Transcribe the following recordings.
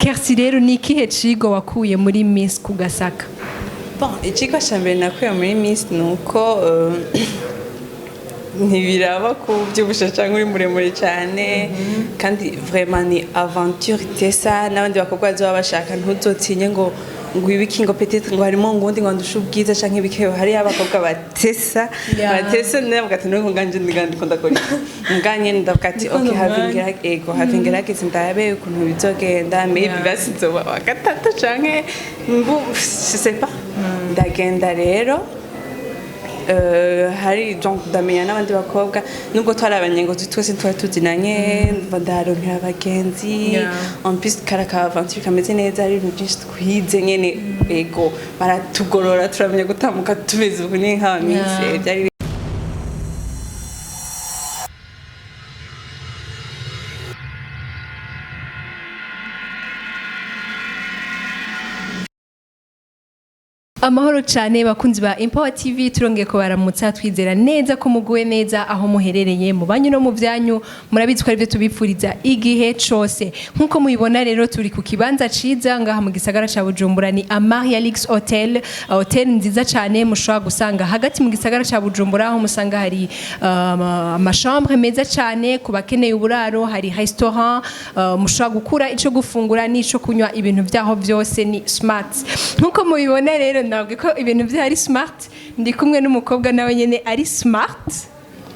Kersi rero ni ikihe cigo wakuye muri Miss Kugasaka? Bon, ikigo cyambere nakuye muri Miss nuko ntibiraba kubyibusha cyangwa uri muremure cyane kandi vraiment ni aventure tesa n'abandi bakobwa bazo bashaka ntuzotinye ngo ibiki ngo peut-être ngo harimo ngundi ngo ndusha ubwiza canke ibikeho hari abakobwa batesa navuga ati nuko nganje ndikunda kuri nganye ndavuga ati okay havingera kizi ndabe ukuntu bizogenda maybe basizoba wagatata canke je sais pas ndagenda rero hari donc ndamenya n'abandi bakobwa nubwo twarabanye ngo twese twari tuzinanye ndaronkera abagenzi en plus karaka aventure kameze neza ari ibintu byinshi twize nyene ego baratugorora turamenya gutambuka tumeze ubu ni nka Miss byari Amahoro cyane bakunzi ba Empower TV turongeye ko baramutsa twizera neza ko muguwe neza aho muherereye mu banyu no mu byanyu murabizi ko ari byo tubipfuriza igihe cyose nkuko mubibona rero turi ku kibanza ciza ngaha mu gisagara ca Bujumbura ni Amarialix Hotel nziza cyane mushobora gusanga hagati mu gisagara ca Bujumbura aho musanga hari amachambre meza cyane ku bakeneye uburaro hari restaurant mushobora gukura ico gufungura n'ico kunywa ibintu byaho byose ni smart nkuko mubibona rero ntabwo ko ibintu byari smart ndi kumwe n'umukobwa nawe nyene ari smart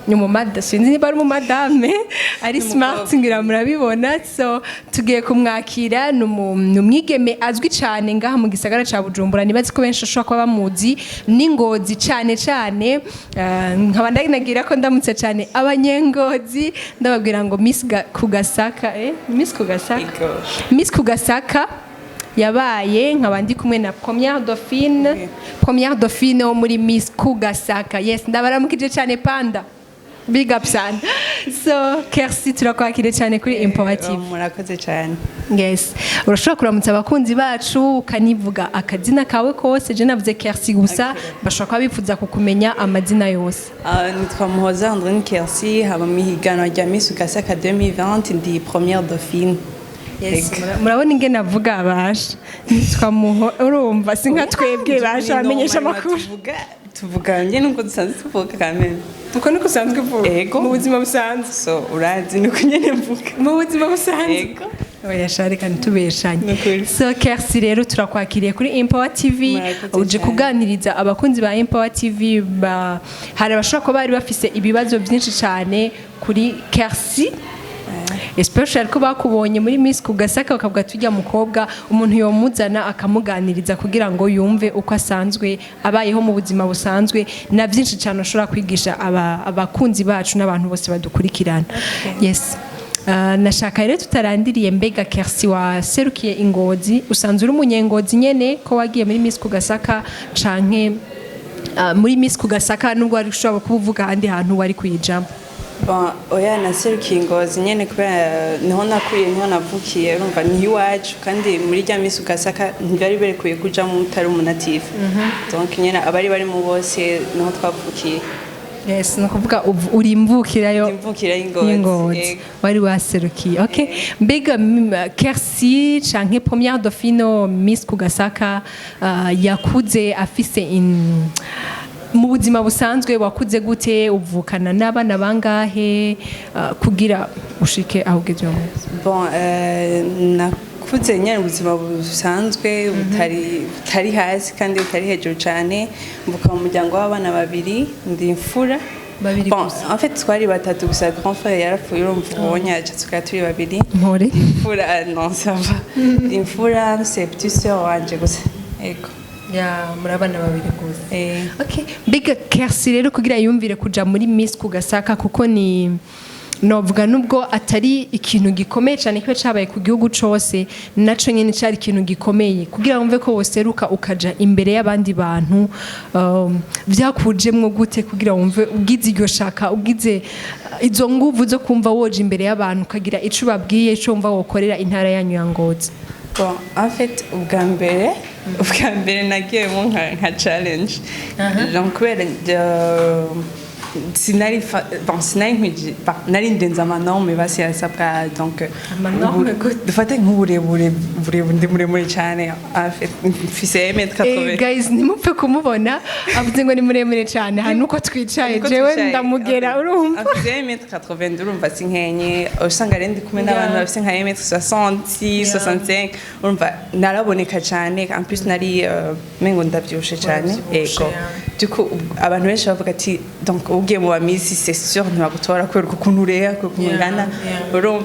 ni umumada sinzi niba ari umumadame ari smart ngira murabibona so tugiye kumwakira numwigeme azwi cyane ngaha mu gisagara ca Bujumbura nibazi ko benshi ashobora kuba bamuzi n'ingozi cyane nkaba ndanagira ko ndamutse cyane abanyengozi ndababwira ngo Miss Kugasaka Miss Kugasaka yabaye nkabandi kumwe na première dauphine wo muri Miss Kugasaka yes ndabaramukije cyane panda big up sana so Kersi turakwakire cyane kuri Empower TV murakoze cyane yes urashobora kuramutsa abakunzi bacu ukanivuga akazina kawe kose je navuze Kersi gusa bashobora kuba bifuza kukumenya amazina yose nitwa Muhoza Andrine Kersi haba mu higanwa rya Miss Kugasaka 2020 ndi première dauphine Yes, murabona ingene avuga abasha nitwa muho urumva sinka twebwe basha amenyesha makuru tuvuganye nuko dusanzwe tuvuga kamene uko niko usanzwe uvuga mu buzima busanzwe so urazi nuko nyene mvuga mu buzima busanzwe oya shari kandi tubeshanye so Kersi rero turakwakiriye kuri Empower TV uje kuganiriza abakunzi ba Empower TV hari abashaka ko bari bafise ibibazo byinshi cyane kuri Kersi especially ko bakubonye muri Miss Kugasaka bakavuga tujya mukobwa umuntu yomuzana akamuganiriza kugira ngo yumve uko asanzwe abayeho mu buzima busanzwe na byinshi cyane ashobora kwigisha abakunzi bacu n'abantu bose badukurikirana yes nashaka rero tutarandiriye mbega Kersi waserukiye ingozi usanzwe uri umunyengozi nyene ko wagiye muri Miss Kugasaka canke muri Miss Kugasaka nubwo ari ushobora kuvuga handi hantu wari kuyijamo Bon, oya naserukiye ingozi nyene kubera niho nakuriye niho navukiye urumva ni iwacu kandi muri rya Miss Kugasaka ntibari berekuye kuja mu mutari umunative donc nyene abari bari mu bose niho twavukiye yes nukuvuga uri imvukirayo ingozi wari waserukiye okay mbega Kersi canke première dauphine Miss Kugasaka yakuze afise mu buzima busanzwe wakuze gute uvukana n'abana bangahe kugira ushike aho ugeze bon nakuze nyine ubuzima busanzwe butari hasi kandi butari hejuru cyane mvuka mu muryango w'abana babiri ndi imfura bon en fait twari batatu gusa grand frère yarapfuye urumva ubonye acatsuka turi babiri mpore imfura non ça va imfura c'est petit sœur wanje gusa ego murabana babiri gusa okay big Kersi rero kugira yumvire kuja muri Miss Kugasaka kuko ni novuga nubwo atari ikintu gikomeye cyane cyo cabaye ku gihugu cyose naco nyene cyari ikintu gikomeye kugira wumve ko woseruka ukaja imbere y'abandi bantu vyakujemwe gute kugira wumve ugize iryo shaka ugize izo nguvu zo kumva woje imbere y'abantu ukagira ico babwiye ico wumva wokorera intara yanyu ya Ngozi bon en fait ubwa mbere nagiye mu nka challenge donc kubera sinari nkwije nari ndenza amanorme basi yasabwa donc Amanorme gute? dufate nk'uburebure ndi muremure cyane mfise 1m80 guys nimupfe kumubona avuze ngo ni muremure cyane hano uko twicaye jewe ndamugera urumva afise 1m80 urumva sinkenye usanga rendi kumwe n'abantu bafise nka 1m60 65 urumva naraboneka cyane en plus nari mengo ndavyushe cyane ego duko abantu benshi bavuga ati donc ugiye mu bamisi c'est sûr ntibagutora kubera ukuntu urera ukuntu ungana urumva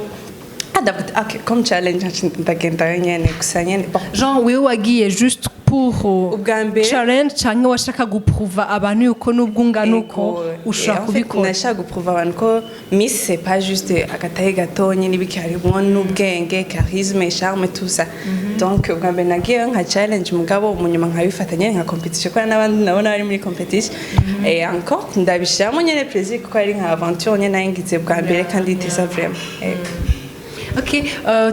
comme challenge ndagenda nyene gusa nyene Jean wewe wagiye juste pour challenge cyangwa washaka guprouva abantu yuko nubwo ungana uko ushaka kubikora nashaka guprouva abantu ko Miss c'est pas juste agatahe gatonye n'ibiki harimo n'ubwenge charisme charme tout ça donc ubwa mbere nagiye nka challenge mugabo umunyuma nkabifatanya nka competition ko n'abandi nabona bari muri competition et encore ndabishiramo nyene plaisir kuko ari nka aventure nyene nayingize bwa mbere kandi itesa vraiment Okay,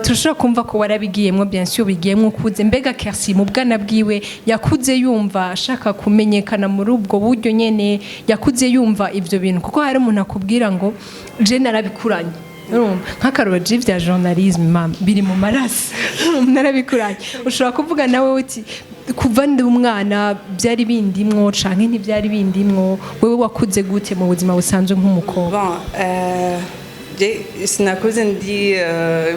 turashobora kumva ko warabigiyemo bien sûr bigiyemo kuze mbega Kersi mu bwana bwiwe yakuze yumva ashaka kumenyekana muri ubwo buryo nyene yakuze yumva ivyo bintu kuko hari umuntu akubwira ngo je narabikuranye nk'akaroroji vya journalisme mama biri mu maraso narabikuranye ushobora kuvuga nawe uti kuva ndi umwana byari bindimwo canke ntibyari bindimwo wewe wakuze gute mu buzima busanzwe nk'umukobwa sinakuze ndi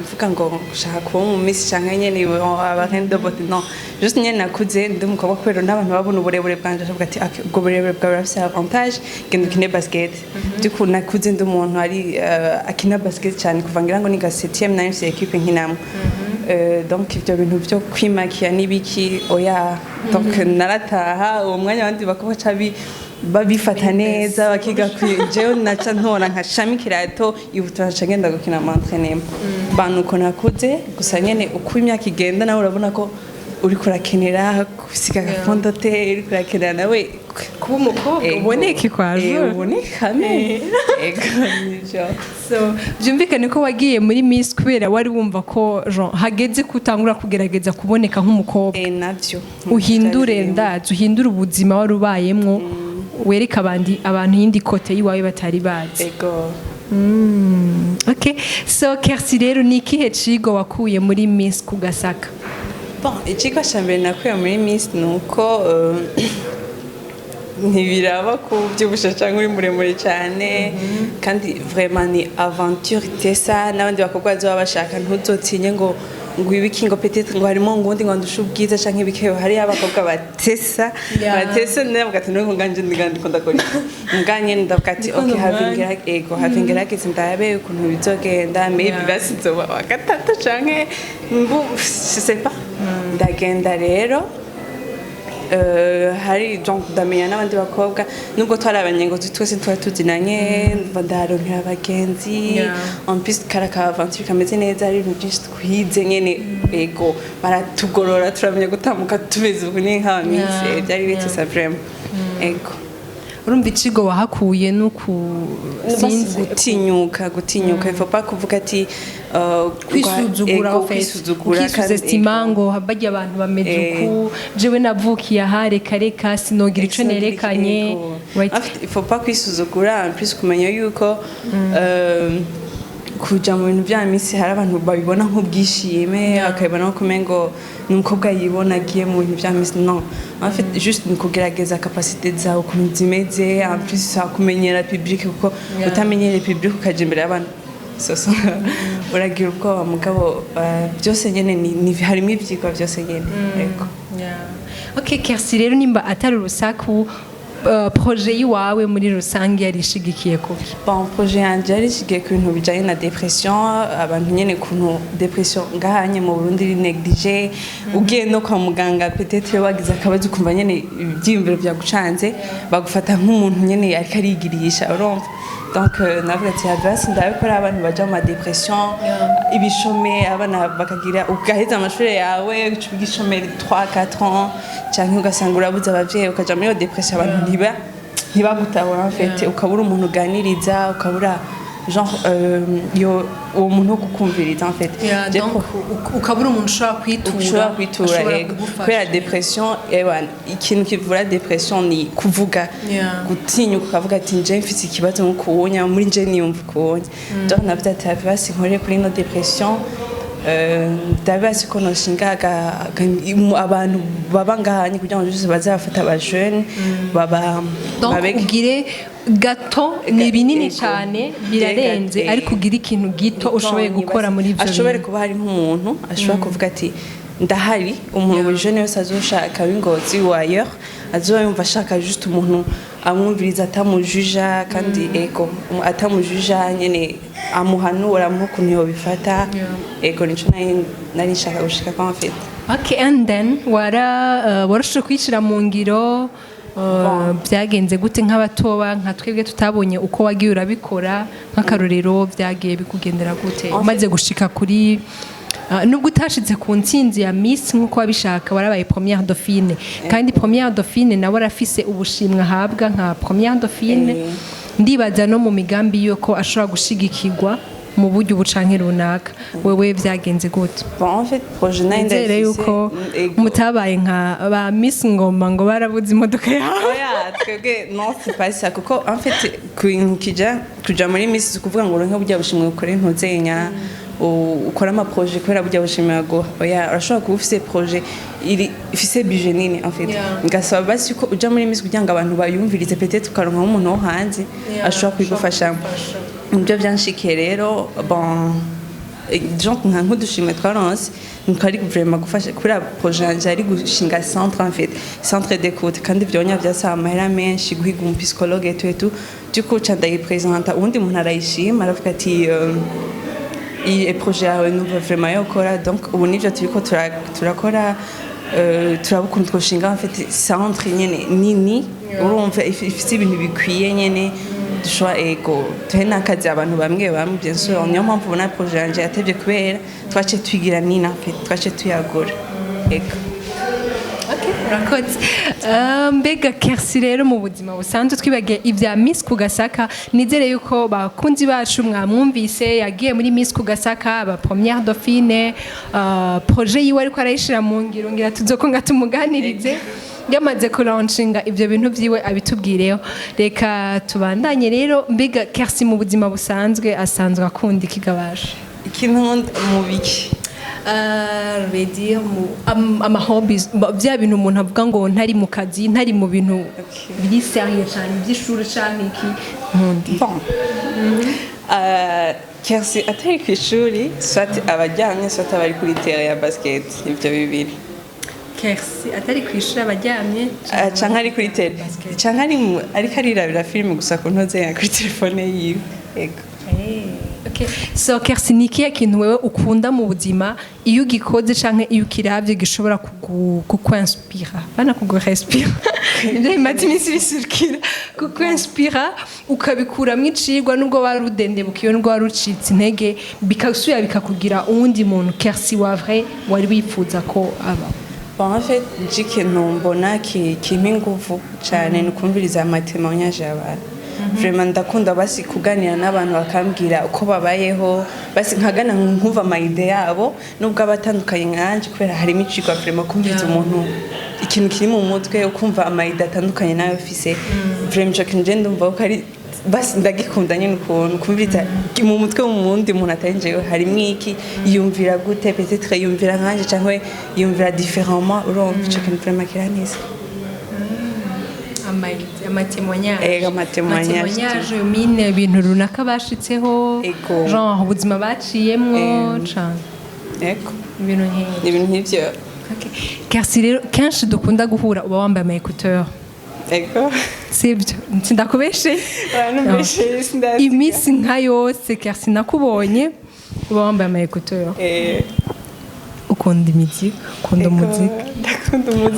mvuga ngo ushaka kuba mu Miss cyangwa nyene abarende bote non juste nyene nakuze ndi umukobwa kubera n'abantu babona uburebure bwanje bavuga ati ubwo burebure bwawe burafise avantage genda ukine basket duko nakuze ndi umuntu ari akina basket cyane kuva ngira ngo ni ga 7e na equipe nkinamwe donc ibyo bintu byo kwimakiya nibiki oya donc narataha uwo mwanya abandi bakobwa cabi babifata neza bakiga jewe naca ntora nka shami kirato ibutura ngenda gukina entraînement banuko nakuze gusa nyene uko imyaka igenda nawe urabona ko uri kurakenera kusiga gafondote uri kurakenera nawe kuba umukobwa uboneke kwaje uboneka ne so byumvikane ko wagiye muri Miss kubera wari wumva ko Jean hageze kutangura kugerageza kuboneka nk'umukobwa navyo uhindure ubuzima wari ubayemwo wereka abantu yindi kote yiwawe batari bazi ego okay so Kersi rero ni ikihe cigo wakuye muri Miss kugasaka ikigo cyambere nakuye muri Miss nuko ntibiraba kubyibusha cyangwa uri muremure cyane kandi vraiment ni aventure itesa n'abandi bakobwa bazo bashaka ntuzotinye ngo ibiki ngo peut-être ngo harimo ngundi ngo ndusha ubwiza canke ibikeyo hari abakobwa batesa ndavuga ati nuko nganje ndigandiko ndakora nganye ndavuga ati okay havingera kese ndabe ukuntu bizogenda maybe basizo wa gatatu canke mbu je sais pas ndagenda rero hari donc ndamenya n'abandi bakobwa nubwo twarabanye ngo twese twari tuzinanye ndaronkera abagenzi en plus karaka aventure kameze neza ari ibintu byinshi twize nyene ego baratugorora turamenya gutambuka tumeze ubu ni nk'abamisi byari bitse vraiment ego urumva icigo wahakuye nuku gutinyuka il faut pas kuvuga ati kwisuzugura ukisuzestima ngo habajya abantu bameze uku jewe navukiye aha reka sinogira ico nerekanye il faut pas kwisuzugura en plus kumenya yuko kuja mu bintu bya Miss hari abantu babibona nk'ubwishime akabibona ko mengo n'umukobwa yibona agiye mu bintu bya Miss non en fait juste kugerageza capacité zawe ukuntu zimeze en plus kumenyera public kuko utamenyera public ukaje imbere y'abantu soso uragira ubwoba mugabo byose nyene ni harimo ivyigwa byose nyene eko okay Kersi rero nimba atari urusaku projet yiwawe muri rusange yarishigikiye kubi projet yanje yarishigikiye ku bintu bijanye na depression abantu nyene kuntu depression ngahanye mu Burundi iri neglige ugiye no kwa muganga peut-être wagize akabazo kumva nyene ibyiyumviro byagucanze bagufata nk'umuntu nyene ariko arigirisha urumva donc navuga ati adresse ndabikora abantu baje mu depression ibishome abana bakagira ugaheza amashuri yawe ugishomera 3-4 ans cyangwa ugasanga urabuze abavyeyi ukaja muri depression abantu ntibagutahura en fait ukabura umuntu uganiriza ukabura genre yo uwo muntu wo kukumviriza en fait donc ukabura umuntu ushobora kwitura kubera depression ikintu kivura depression ni kuvuga gutinyuka ukavuga ati nje mfite ikibazo nk'ukuwonya muri nje niyumva ukuwonya donc navyo ati basi nkore kuri no depression ndabazi ko noshingaga abantu baba ngahanye kugira ngo juste bazafata aba jeune baba ugire gato ni binini cyane birarenze ariko ugira ikintu gito ushoboye gukora muri ibyo ashobore kuba hari nk'umuntu ashobora kuvuga ati ndahari umuntu jeune wese azoshaka w'ingozi wayer azoyumva ashaka juste umuntu amwumviriza atamujuja kandi ego atamujuja nyene amuhanura nk'ukuntu yobifata ego nico nari nshaka gushika kwa mfite. Okay, and then warashoboye kwishira mu ngiro byagenze gute nk'abatoba nka twebwe tutabonye uko wagiye urabikora nk'akarorero byagiye bikugendera gute umaze gushika kuri nubwo utashitse ku ntsinzi ya Miss nkuko wabishaka warabaye première dauphine kandi première dauphine nawe arafise ubushimwe ahabwa nka première dauphine ndibaza no mu migambi yuko ashobora gushigikirwa mu buryo ubucanke runaka wewe byagenze gute? En fait projet nindafise yuko mutabaye nka ba Miss Ngoma ngo barabuze imodoka yawe twebwe non c'est pas ça kuko en fait kuja muri Miss kuvuga ngo uronke burya bushimwe ukore ntuzenya ukora ama projet kubera burya bushimira go urashobora kuba ufise projet ifise budget nini en fait ngasaba basi ko uja muri Miss kugira ngo abantu bayumvirize peut-être ukaronka umuntu wo hanze ashobora kwigufasha ibyo byanshikiye rero bon donc nka nk'udushimwe twaronse ntitwari vraiment gufasha kubera projet yanje ari gushinga centre en fait centre d'écoute kandi byonya byasaba amahera menshi guhiga psychologue et tout du coup ca ndayipresenta ubundi umuntu arayishima aravuga ati iyi projet yawe numva vraiment yokora donc ubu nivyo turiko turakora turabukuntu twoshinga en fait centre nyene nini urumva ifite ibintu bikwiye nyene dushobora ego tuhe n'akazi abantu bamwe bien sûr niyo mpamvu ubona projet yanje yatevye kubera twace twigira nina twace tuyagura ego. Urakoze. Mbega Kersi rero mu buzima busanzwe twibagiye ibya Miss ku Gasaka nizere yuko bakunzi bacu mwamwumvise yagiye muri Miss ku Gasaka aba première dauphine projet yiwe ariko arayishira mu ngiro ngira tuzokonga tumuganirize yamaze kulauncinga ibyo bintu byiwe abitubwireho reka tubandanye rero mbega Kersi mu buzima busanzwe asanzwe akunda ikigabasha ikintu mu biki dire ama hobbies bya bintu umuntu avuga ngo ntari mu kazi ntari mu bintu biri sérieux cyane by'ishuri cyane iki nkundi Kersi atari ku ishuri soit abajyanye soit abari kuri terrain ya basket ibyo bibiri. Kersi atari ku ishuri abajyamye canke ari kuri tele canke ariko arirabira film gusa ku ntoze ya kuri telefone yiwe ego. Okay. So Kersi ni ikihe kintu wewe ukunda mu buzima iyo ugikoze canke iyo ukiravye gishobora kukwinspira bana kugurespira ibyo imaze iminsi bisurikira kukwinspira ukabikuramwo icigwa nubwo warudendebukiye nubwo warucitse intege bikasuya bikakugira uwundi muntu Kersi wa vrai wari wifuza ko aba. Bon, en fait ikintu mbona kimpa inguvu cane ni ukumviriza amatemonyage y'abantu. Vraiment ndakunda basi kuganira n'abantu bakambwira uko babayeho basi nkagana nkumva amayide yabo nubwo abatandukanye nkanje kubera harimo icigwa vraiment kumviriza umuntu ikintu kiri mu mutwe ukumva amayide atandukanye nayo ufise vraiment cyo kinje ndumva ko ari basi ndagikunda nyine ukuntu kumviriza mu mutwe w'umundi umuntu atanjewe harimo iki yumvira gute peut-être yumvira nkanje cyangwa yumvira différemment urumva icyo kintu vraiment kiraneza. amatemonyage mine ibintu runaka bashitseho genre ubuzima baciyemwo cyane ego ibintu nk'ibyo. Kersi rero kenshi dukunda guhura uba wambaye ama écouteur ego sibyo ndakubeshe iminsi nka yose Kersi nakubonye uba wambaye ama écouteur ukunda imiziki ukunda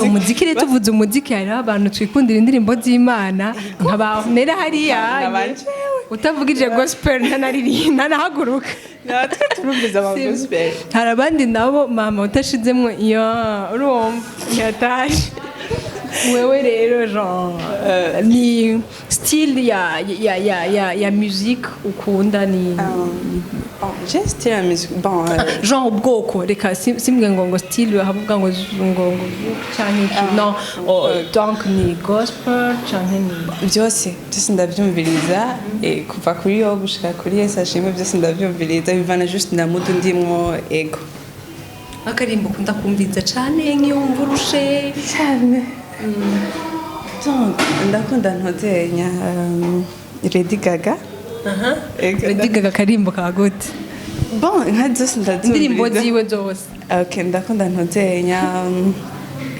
umuziki rero tuvuze umuziki hariho abantu twikundira indirimbo z'Imana nk'abamera hariya utavugije gospel ntanahaguruka natwe turumviza ama gospel hari abandi nabo mama utashizemwo iyo urumva yataje wewe rero genre ni style ya musique ukunda ni j'ai style la musique bon genre ubwoko reka simwe ngo style havuga ngo canke non donc ni gospel canke ni byose ndabyumviriza kuva kuri yo gushika kuri Yesu ashimwe byose ndabyumviriza bivana just na mood ndimwo ego akarimbo ukunda kumviriza cane nk'iyumva urushe cyane donc ndakunda ntozenya Lady Gaga Lady Gaga karimbo ka gute bon nka zose indirimbo ziwe zose okay ndakunda ntozenya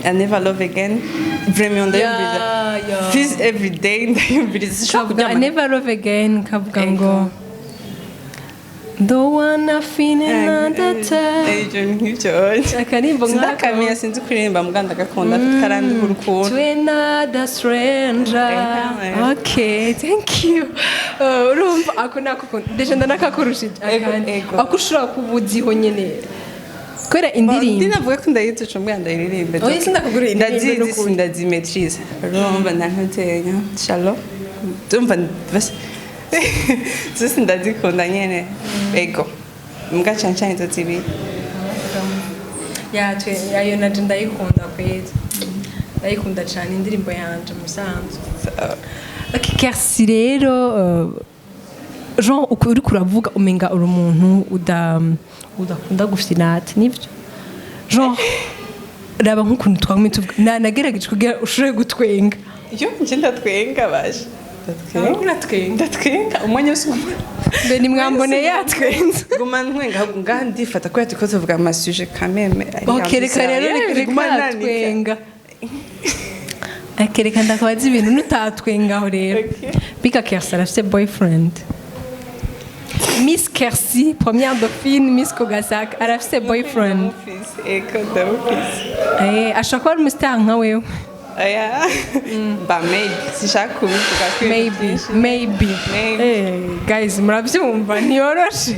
I never love again vraiment ndayumviriza this every day ndayumviriza I never love again kavuga ngo don't wanna feel another time akarimbo ndakamenya sinzi kuririmba muganda gakunda karandi urukundo to another stranger okay thank you urumva akona deje ndanakurushije akushura kubuziho nyene kwera indirimbo ndinavuga ko ndayitusha mbwanda iririmbe oya sindakugura indirimbo ndazimetrize urumva ntantenya shalom ndumva bas zose ndazikunda nyene ego mbwa cyane izo zibiri yayo naje ndayikunda kwezi ndayikunda cyane indirimbo yanje musanzwe Kersi rero Jean ukuri kuravuga umenga uri umuntu udakunda gufinata nibyo Jean raba nk'ukuntu twamwe tuvuga nagerageje kugira ushobore gutwenga iyo nje ndatwenga baje ndatwenga umwanya wose mbe nimwambone yatwenze guma ntwenga ngaha ndifata ko yatikoze vuga amasuje kameme okereka rero reka twenga akereka ndakabaza ibintu nutatwengaho rero bika Kersi arafite boyfriend Miss Kersi première dauphine Miss Kogasaka arafite boyfriend ashaka kuba ari umustar nka wewe aya ba maybe sishaka kubivuga maybe guys murabyumva ntiyoroshe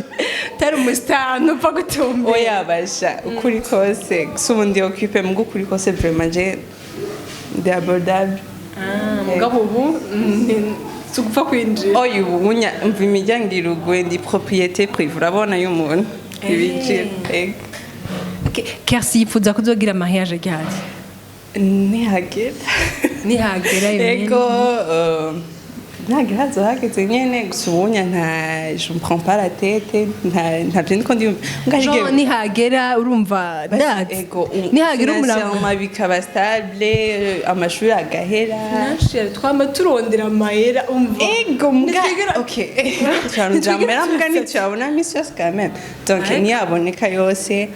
tari umustar ntupfa gutumba oya basha ukuri kose subundi occupé mu gukuri kose vraiment je d'abordable mugabo ubu tugupfa kwinjira oya ubu unya mva imiryango iruguye ndi propriété privée urabona y'umuntu ibinjira Kersi yifuza kuzogira mariage ryari nihagera ego nagera zohageze nyene gusa ubunya nta je me prends pas la tête nta byindi ko ndi Jean nihagera urumva ego nihagera umurava bikaba stable amashuri agahera nashira twama turondera amahera umva ego mbwa okay jamera mbwa nticyabona misi yose quand même donc niyaboneka yose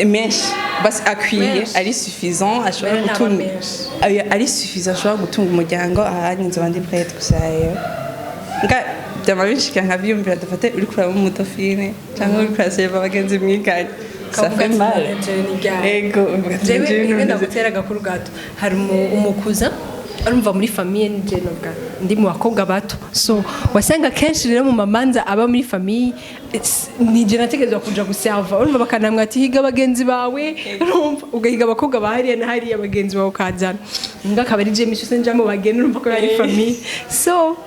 menshi basi akwiye ari suffisant ashobora gutunga ari suffisant ashobora gutunga umuryango ahanyinze abandi prête gusa rero nga byamabishika nkabyumvira dufate uri kuraba mu mutofine cyangwa uri kuraseba abagenzi mwiganye kavuga ego ngenda gutera gakuru gato hari umukuza arumva muri famille nije nobwa ndi mu bakobwa bato so wasanga kenshi rero mu mamanza aba muri famille nije nategerezwa kuja guserva urumva bakanamwa ati higa abagenzi bawe urumva ugahiga abakobwa bahariye na hariya abagenzi bawe kazana ngakaba ari je misho senja mu bageni urumva ko ari famille so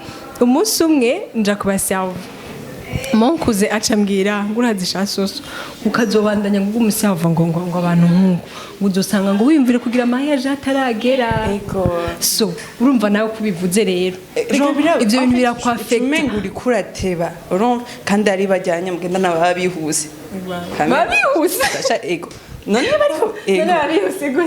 umunsi umwe nja kubaserva monkuze acambwira ngurazisha soso ukazobandanya ngo umuserva ngo abantu nk'uko uzosanga ngo wimvire kugira mariage ataragera so urumva nawe kubivuze rero ibyo bintu birakwafecta umenga uri kurateba urumva kandi ari bajyanye mugenda nababihuse babihuse ego none bariko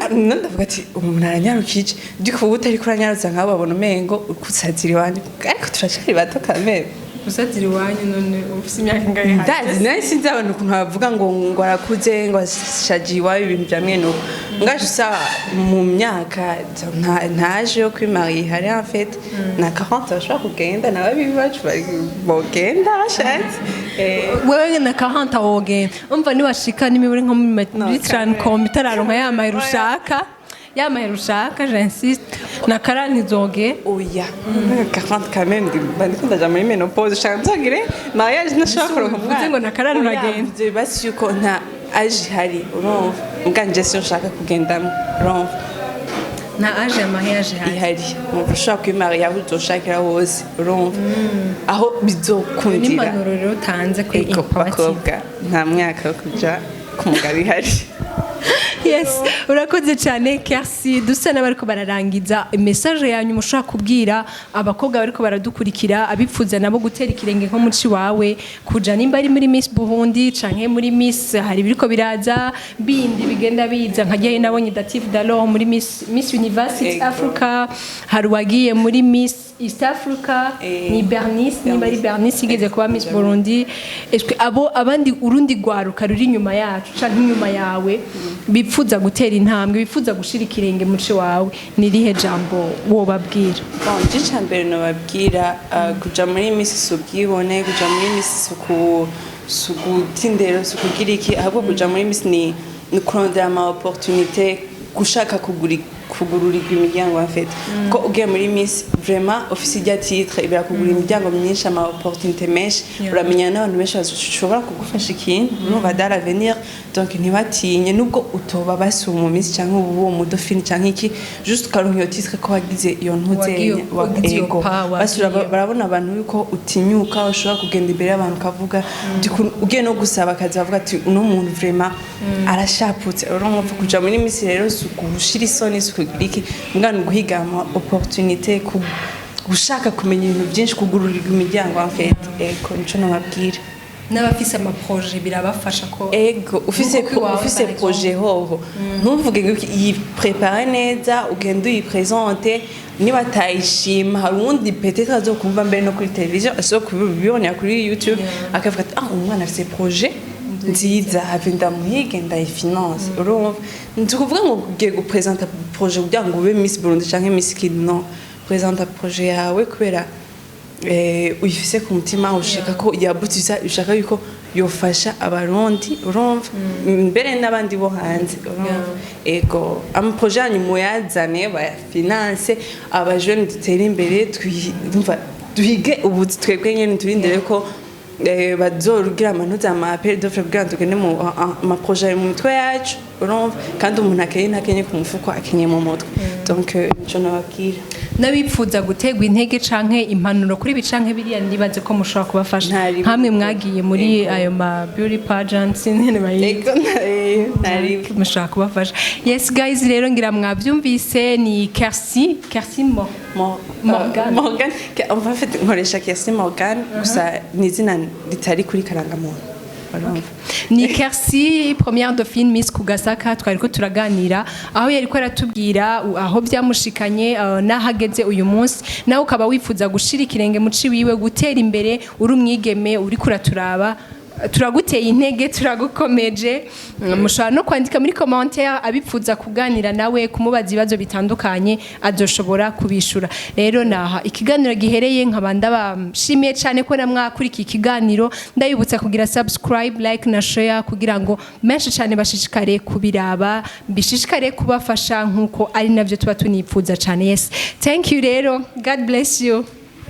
none ndavuga ati umuntu aranyarukije ndiko utari kuranyarutsa nk'abo babona umengo ukusazira iwanyu ariko turacari bato kamere usatira iwanyu none ufite imyaka ingahe ndazi nari sinzi abantu ukuntu bavuga ngo arakuze ngo ashaje iwawe ibintu bya mwene uko ngaje usa mu myaka ntaje yo kwimariye hari en fait na 40 bashobora kugenda n'ababibi bacu bogenda bashatse wewe na 40 wogenda umva niwashika n'imibure nko muri Trancom itararonka yamaye rushaka yamaye rushaka j'insiste na karani zoge oya 40 quand même bandiko ndaja muri menopause shaka nzogire mariage nashaka kuronka mvuze ngo na karani uragenda basi yuko nta age hari urumva ubwanje sio nshaka kugendamo urumva na age ya mariage hari ihari umuntu ushobora kwimariya aho uzoshakira hose urumva aho bizokundira n'impanuro rero utanze kuri ego bakobwa nta mwaka wo kuja ku mugabo ihari. Yes, urakoze cyane Kersi. Dusa n'abariko bararangiza message yanyu mushaka kubwira abakobwa bariko baradukurikira abipfuza nabo gutera ikirenge nko muci wawe kuja nimba ari muri Miss Burundi canke muri Miss hari biriko biraza bindi bigenda biza nkagiye nabonye Dative Dalo muri Miss University Africa, hari wagiye muri Miss East Africa ni Bernice nimba ari Bernice igeze kuba Miss Burundi. Est-ce abo abandi urundi gwaruka ruri nyuma yacu canke nyuma yawe bipfuza gutera intambwe bipfuza gushira ikirenge muci wawe ni rihe jambo wobabwira? Bon, je mbere no babwira kuja muri Miss Subwibone, kuja muri Miss sukutindero sukugira iki, ahubwo kuja muri Miss ni kurondera ama opportunité, gushaka kugururirwa imiryango en fait. Ko ugiye muri Miss vraiment office ya titre ibira kugura imiryango myinshi ama opportunité menshi, uramenya n'abantu benshi bashobora kugufasha ikintu nuva dans l'avenir, donc ntibatinye nubwo utoba basuma Miss cyangwa uwo mudofini cyangwa iki, juste karonka iyo titre ko wagize iyo ntuzenya ego basura barabona abantu yuko utinyuka ushobora kugenda imbere y'abantu kavuga ugiye no gusaba akazi bavuga ati uno muntu vraiment arashaputse. Urumva kuja muri Miss rero sukushira isoni iki mwana guhiga ama opportunité gushaka kumenya ibintu byinshi kugururirwa imiryango en fait ego nico nababwira n'abafise ama projet birabafasha ko ego ufise projet hoho ntuvuge ngo yi préparer neza ugenda uyipresenter niba tayishima hari undi peut-être azokumva mbere no kuri television aso kubibona kuri YouTube akavuga ati umwana afise projet nziza have ndamuhige ndayifinance. Urumva ntukuvuga ngo ugiye gupresenter projet kugira ngo ube Miss Burundi canke Miss Kid, non, presenter projet yawe kubera uyifise ku mutima ushaka ko yabutiza ushaka yuko yofasha abarundi urumva mbere n'abandi bo hanze urumva ego am projet yanyu muyazane ba finance aba jeune dutere imbere twumva duhige ubu twebwe nyene turindire ko bazorugira amanota ama appel d'offre kugira tugende mu ma projet mu mitwe yacu urumva kandi umuntu akenye ku mufuko akenye mu mutwe. Donc je nababwira n'abipfuza gutegwa intege canke impanuro kuri bicanke biriya ndibaze ko mushobora kubafasha hamwe mwagiye muri ayo ma beauty pageants nyene bayiko mushobora kubafasha. Yes guys, rero ngira mwavyumvise ni Kersi Morgan on va faire nkoresha Kersi Morgan gusa nizina litari kuri karangamuntu. Ni Kersi première dauphine Miss Kugasaka twariko turaganira aho yariko aratubwira aho byamushikanye nahageze uyu munsi nawe ukaba wifuza gushira ikirenge muci wiwe gutera imbere uri umwigeme uri kuraturaba turaguteye intege turagukomeje. Mushobora no kwandika muri commentaire abipfuza kuganira nawe kumubaza ibibazo bitandukanye azoshobora kubishura. Rero naha ikiganiro gihereye nkabanda bashimiye cyane ko namwakuri iki kiganiro ndayibutsa kugira subscribe like na share kugira ngo menshi cyane bashishikare kubiraba bishishikare kubafasha nkuko ari navyo tuba tunipfuza cyane. Yes, thank you rero, God bless you.